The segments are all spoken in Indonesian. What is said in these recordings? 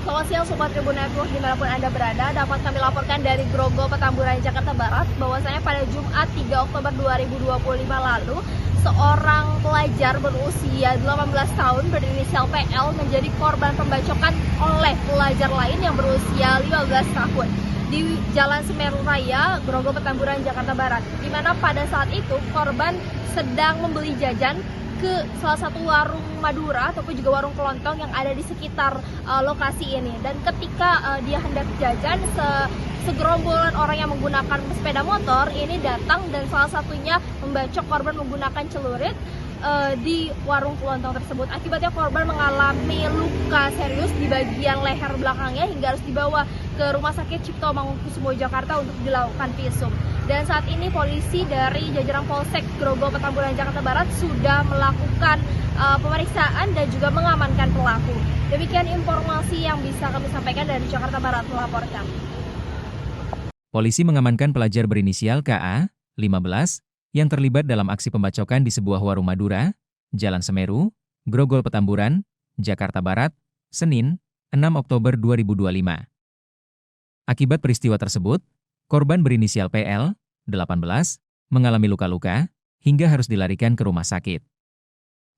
Selamat siang Sobat Tribun Network dimanapun Anda berada. Dapat kami laporkan dari Grogol, Petamburan, Jakarta Barat bahwasanya pada Jumat 3 Oktober 2025 lalu seorang pelajar berusia 18 tahun berinisial PL menjadi korban pembacokan oleh pelajar lain yang berusia 15 tahun di Jalan Semeru Raya, Grogol, Petamburan, Jakarta Barat, di mana pada saat itu korban sedang membeli jajan ke salah satu warung Madura ataupun juga warung kelontong yang ada di sekitar lokasi ini. Dan ketika dia hendak jajan, segerombolan orang yang menggunakan sepeda motor ini datang dan salah satunya membacok korban menggunakan celurit di warung kelontong tersebut. Akibatnya korban mengalami luka serius di bagian leher belakangnya hingga harus dibawa ke Rumah Sakit Cipto Mangunkusumo Jakarta untuk dilakukan visum. Dan saat ini polisi dari jajaran Polsek Grogol, Petamburan, Jakarta Barat sudah melakukan pemeriksaan dan juga mengamankan pelaku. Demikian informasi yang bisa kami sampaikan dari Jakarta Barat melaporkan. Polisi mengamankan pelajar berinisial KA, 15, yang terlibat dalam aksi pembacokan di sebuah warung Madura, Jalan Semeru, Grogol, Petamburan, Jakarta Barat, Senin, 6 Oktober 2025. Akibat peristiwa tersebut, korban berinisial PL, 18, mengalami luka-luka, hingga harus dilarikan ke rumah sakit.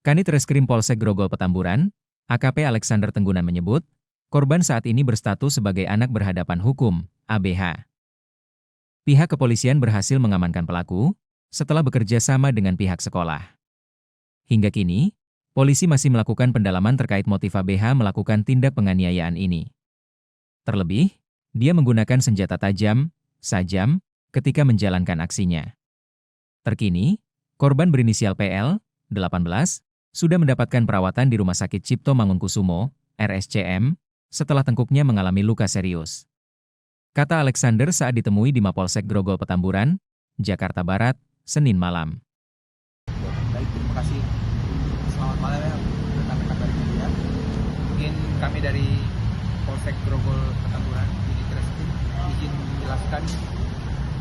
Kanit Reskrim Polsek Grogol, Petamburan, AKP Alexander Tenggunan menyebut, korban saat ini berstatus sebagai anak berhadapan hukum, ABH. Pihak kepolisian berhasil mengamankan pelaku, setelah bekerja sama dengan pihak sekolah. Hingga kini, polisi masih melakukan pendalaman terkait motif ABH melakukan tindak penganiayaan ini. Terlebih, dia menggunakan senjata tajam, sajam, ketika menjalankan aksinya. Terkini, korban berinisial PL, 18, sudah mendapatkan perawatan di Rumah Sakit Cipto Mangunkusumo, RSCM, setelah tengkuknya mengalami luka serius. Kata Alexander saat ditemui di Mapolsek Grogol, Petamburan, Jakarta Barat, Senin malam. Baik, terima kasih. Selamat malam ya, rekan-rekan dari media. Mungkin kami dari Polsek Grogol, Petamburan, izin menjelaskan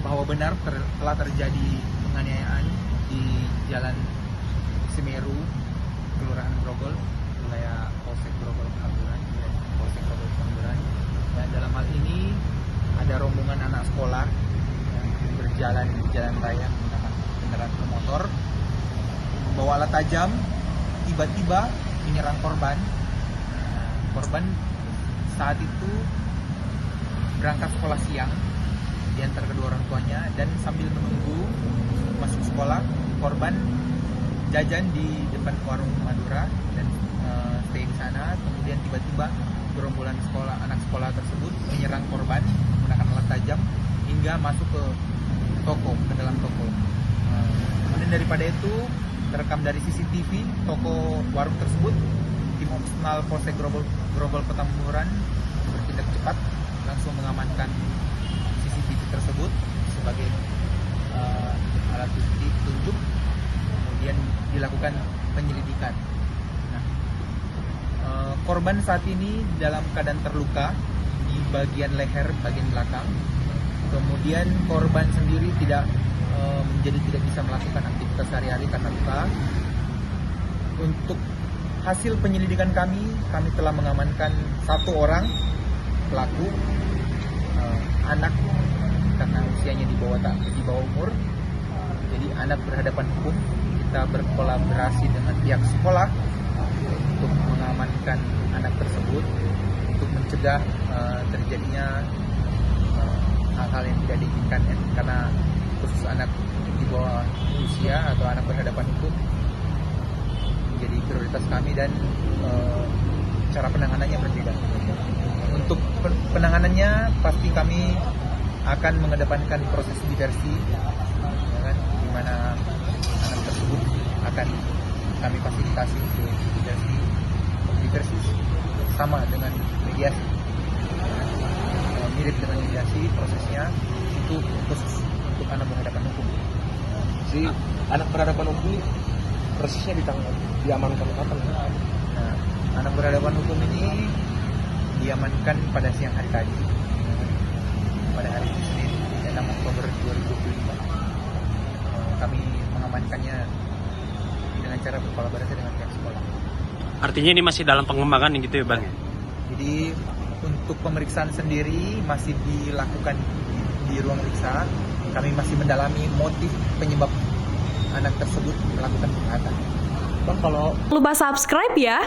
bahwa benar telah terjadi penganiayaan di Jalan Semeru, Kelurahan Grogol, wilayah Polsek Grogol, Petamburan, Polsek Grogol, Petamburan. Dan dalam hal ini ada rombongan anak sekolah yang berjalan di jalan raya menggunakan kendaraan bermotor, membawa alat tajam, tiba-tiba menyerang korban. Korban saat itu berangkat sekolah siang di antara kedua orang tuanya, dan sambil menunggu masuk sekolah, korban jajan di depan warung Madura dan stay di sana. Kemudian tiba-tiba gerombolan anak sekolah tersebut menyerang korban menggunakan alat tajam hingga masuk ke dalam toko. Kemudian daripada itu terekam dari CCTV toko warung tersebut. Tim operasional Polsek Grogol Petamburan bertindak cepat, langsung mengamankan CCTV tersebut sebagai alat bukti petunjuk, kemudian dilakukan penyelidikan. Korban saat ini dalam keadaan terluka di bagian leher bagian belakang. Kemudian korban sendiri tidak bisa melakukan aktivitas sehari-hari karena luka. Untuk hasil penyelidikan kami telah mengamankan satu orang pelaku, anak karena usianya di bawah umur, jadi anak berhadapan hukum. Kita berkolaborasi dengan pihak sekolah untuk mengamankan anak tersebut untuk mencegah terjadinya hal-hal yang tidak diinginkan ya, karena khusus anak di bawah usia atau anak berhadapan hukum menjadi prioritas kami, dan cara penanganannya berbeda. Untuk penanganannya pasti kami akan mengedepankan proses diversi, ya kan, di mana anak tersebut akan kami fasilitasi untuk diversi sama dengan mediasi, mirip dengan mediasi prosesnya, itu khusus untuk anak berhadapan hukum. Si anak berhadapan hukum ini persisnya diamankan kapan? Nah, anak berhadapan hukum ini diamankan pada siang hari tadi, pada hari Senin 6 Oktober 2025. Kami mengamankannya dengan cara berkolaborasi dengan pihak sekolah. Artinya ini masih dalam pengembangan gitu ya Bang? Jadi Untuk pemeriksaan sendiri masih dilakukan di ruang periksa. Kami masih mendalami motif penyebab anak tersebut melakukan kejahatan. Bang, kalau Lupa subscribe ya.